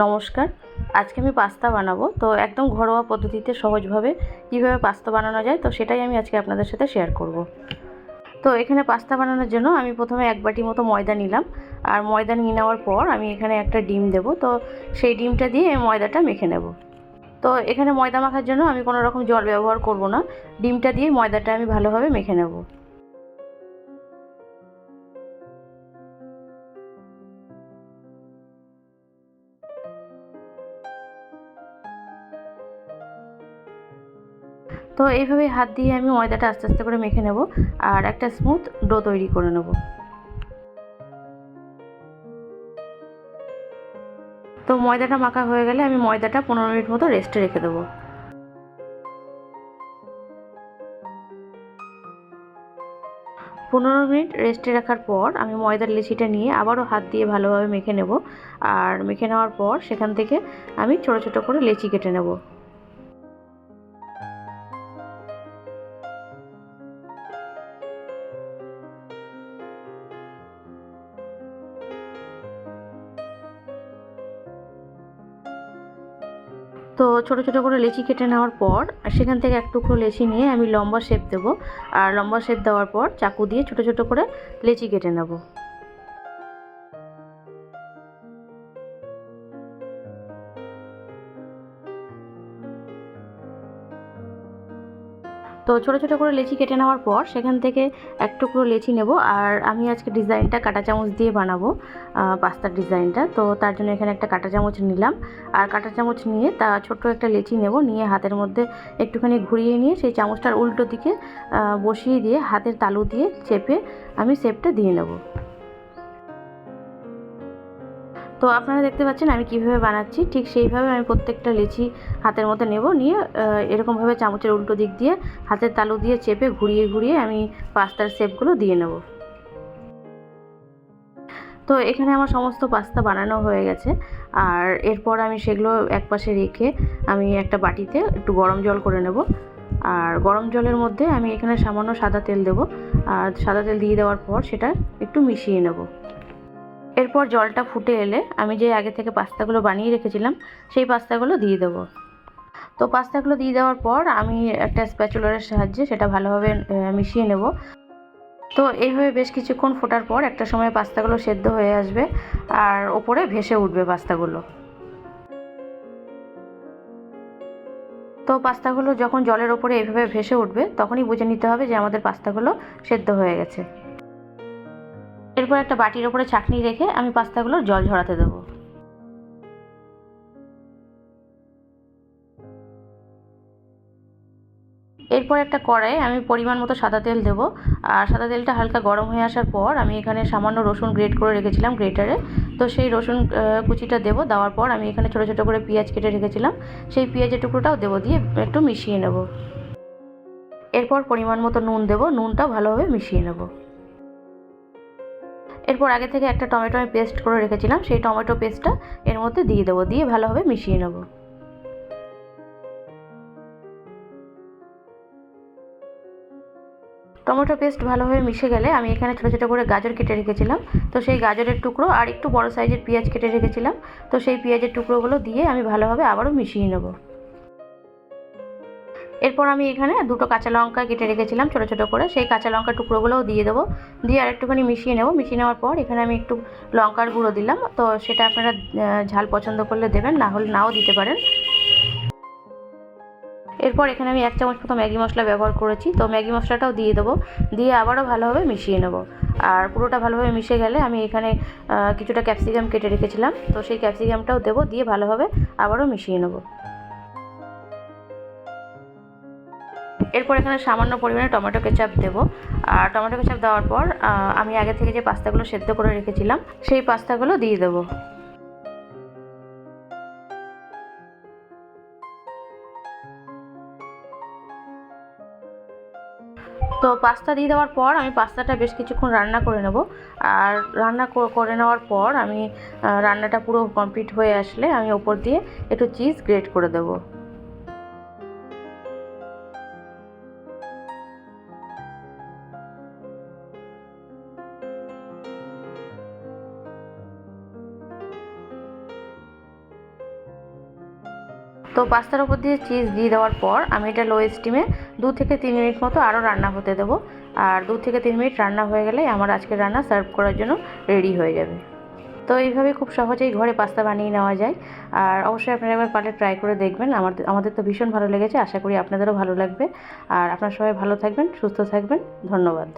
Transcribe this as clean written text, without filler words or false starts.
নমস্কার। আজকে আমি পাস্তা বানাবো। তো একদম ঘরোয়া পদ্ধতিতে সহজভাবে কীভাবে পাস্তা বানানো যায়, তো সেটাই আমি আজকে আপনাদের সাথে শেয়ার করব। তো এখানে পাস্তা বানানোর জন্য আমি প্রথমে 1 বাটি মতো ময়দা নিলাম। আর ময়দা নিয়ে নেওয়ার পর আমি এখানে একটা ডিম দেব। তো সেই ডিমটা দিয়ে এই ময়দাটা মেখে নেব। তো এখানে ময়দা মাখার জন্য আমি কোনো রকম জল ব্যবহার করব না। ডিমটা দিয়ে ময়দাটা আমি ভালোভাবে মেখে নেব। তো এইভাবে হাত দিয়ে আমি ময়দাটা আস্তে আস্তে করে মেখে নেব আর একটা স্মুথ ডো তৈরি করে নেব। তো ময়দাটা মাখা হয়ে গেলে আমি ময়দাটা 15 মিনিট মতো রেস্টে রেখে দেবো। 15 মিনিট রেস্টে রাখার পর আমি ময়দার লেচিটা নিয়ে আবারও হাত দিয়ে ভালোভাবে মেখে নেব। আর মেখে নেওয়ার পর সেখান থেকে আমি ছোট ছোট করে লেচি কেটে নেব। তো ছোট ছোট করে লেচি কেটে নেওয়ার পর সেখান থেকে এক টুকরো লেচি নিয়ে আমি লম্বা শেপ দেব। আর লম্বা শেপ দেওয়ার পর চাকু দিয়ে ছোট ছোট করে লেচি কেটে নেব। তো ছোট ছোট করে লেচি কেটে নেওয়ার পর সেখান থেকে এক টুকরো লেচি নেব। আর আমি আজকে ডিজাইনটা কাঁটা চামচ দিয়ে বানাবো, পাস্তার ডিজাইনটা। তো তার জন্য এখানে একটা কাঁটা চামচ নিলাম। আর কাঁটা চামচ নিয়ে তা ছোট্ট একটা লেচি নেব, নিয়ে হাতের মধ্যে একটুখানি ঘুরিয়ে নিয়ে সেই চামচটার উল্টো দিকে বসিয়ে দিয়ে হাতের তালু দিয়ে চেপে আমি শেপটা দিয়ে নেব। তো আপনারা দেখতে পাচ্ছেন আমি কিভাবে বানাচ্ছি, ঠিক সেইভাবে আমি প্রত্যেকটা লেচি হাতের মধ্যে নেব, নিয়ে এরকমভাবে চামচের উল্টো দিক দিয়ে হাতের তালু দিয়ে চেপে ঘুরিয়ে ঘুরিয়ে আমি পাস্তার শেপগুলো দিয়ে নেব। তো এখানে আমার সমস্ত পাস্তা বানানো হয়ে গেছে। আর এরপর আমি সেগুলো একপাশে রেখে আমি একটা বাটিতে একটু গরম জল করে নেব। আর গরম জলের মধ্যে আমি এখানে সামান্য সাদা তেল দেব। আর সাদা তেল দিয়ে দেওয়ার পর সেটা একটু মিশিয়ে নেব। এরপর জলটা ফুটে এলে আমি যে আগে থেকে পাস্তাগুলো বানিয়ে রেখেছিলাম সেই পাস্তাগুলো দিয়ে দেবো। তো পাস্তাগুলো দিয়ে দেওয়ার পর আমি একটা স্প্যাচুলারের সাহায্যে সেটা ভালোভাবে মিশিয়ে নেব। তো এইভাবে বেশ কিছুক্ষণ ফোটার পর একটা সময় পাস্তাগুলো সেদ্ধ হয়ে আসবে আর ওপরে ভেসে উঠবে পাস্তাগুলো। তো পাস্তাগুলো যখন জলের ওপরে এইভাবে ভেসে উঠবে তখনই বুঝে নিতে হবে যে আমাদের পাস্তাগুলো সেদ্ধ হয়ে গেছে। এরপর একটা বাটির ওপরে ছাঁকনি রেখে আমি পাস্তাগুলোর জল ঝরাতে দেবো। এরপর একটা কড়াইয়ে আমি পরিমাণ মতো সাদা তেল দেবো। আর সাদা তেলটা হালকা গরম হয়ে আসার পর আমি এখানে সামান্য রসুন গ্রেট করে রেখেছিলাম গ্রেটারে। তো সেই রসুন কুচিটা দেবো। দেওয়ার পর আমি এখানে ছোটো ছোটো করে পেঁয়াজ কেটে রেখেছিলাম, সেই পেঁয়াজের টুকরোটাও দেবো, দিয়ে একটু মিশিয়ে নেব। এরপর পরিমাণ মতো নুন দেবো, নুনটাও ভালোভাবে মিশিয়ে নেব। এরপর আগে থেকে একটা টমেটো আমি পেস্ট করে রেখেছিলাম, সেই টমেটো পেস্টটা এর মধ্যে দিয়ে দেবো, দিয়ে ভালোভাবে মিশিয়ে নেব। টমেটো পেস্ট ভালোভাবে মিশে গেলে আমি এখানে ছোটো ছোটো করে গাজর কেটে রেখেছিলাম, তো সেই গাজরের টুকরো আর একটু বড় সাইজের পেঁয়াজ কেটে রেখেছিলাম, তো সেই পেঁয়াজের টুকরোগুলো দিয়ে আমি ভালোভাবে আবারও মিশিয়ে নেব। এরপর আমি এখানে দুটো কাঁচা লঙ্কা কেটে রেখেছিলাম ছোটো ছোটো করে, সেই কাঁচা লঙ্কার টুকরোগুলোও দিয়ে দেবো, দিয়ে আরেকটুখানি মিশিয়ে নেব। মিশিয়ে নেওয়ার পর এখানে আমি একটু লঙ্কার গুঁড়ো দিলাম, তো সেটা আপনারা ঝাল পছন্দ করলে দেবেন, না হলে নাও দিতে পারেন। এরপর এখানে আমি 1 চামচ মতো ম্যাগি মশলা ব্যবহার করেছি, তো ম্যাগি মশলাটাও দিয়ে দেবো, দিয়ে আবারও ভালোভাবে মিশিয়ে নেব। আর পুরোটা ভালোভাবে মিশে গেলে আমি এখানে কিছুটা ক্যাপসিকাম কেটে রেখেছিলাম, তো সেই ক্যাপসিকামটাও দেবো, দিয়ে ভালোভাবে আবারও মিশিয়ে নেব। এরপর এখানে সামান্য পরিমাণে টমেটো কেচাপ দেবো। আর টমেটো কেচাপ দেওয়ার পর আমি আগে থেকে যে পাস্তাগুলো সেদ্ধ করে রেখেছিলাম সেই পাস্তাগুলো দিয়ে দেবো। তো পাস্তা দিয়ে দেওয়ার পর আমি পাস্তাটা বেশ কিছুক্ষণ রান্না করে নেব। আর রান্না করে নেওয়ার পর আমি রান্নাটা পুরো কমপ্লিট হয়ে আসলে আমি ওপর দিয়ে একটু চিজ গ্রেট করে দেবো। তো পাস্তার উপর দিয়ে চিজ দিয়ে দেওয়ার পর আমি এটা লো স্টিমে 2 থেকে 3 মিনিট মতো আরও রান্না হতে দেবো। আর 2 থেকে 3 মিনিট রান্না হয়ে গেলে আমার আজকের রান্না সার্ভ করার জন্য রেডি হয়ে যাবে। তো এইভাবে খুব সহজেই ঘরে পাস্তা বানিয়ে নেওয়া যায়। আর অবশ্যই আপনারা একবার পারলে ট্রাই করে দেখবেন। আমাদের তো ভীষণ ভালো লেগেছে, আশা করি আপনাদেরও ভালো লাগবে। আর আপনারা সবাই ভালো থাকবেন, সুস্থ থাকবেন। ধন্যবাদ।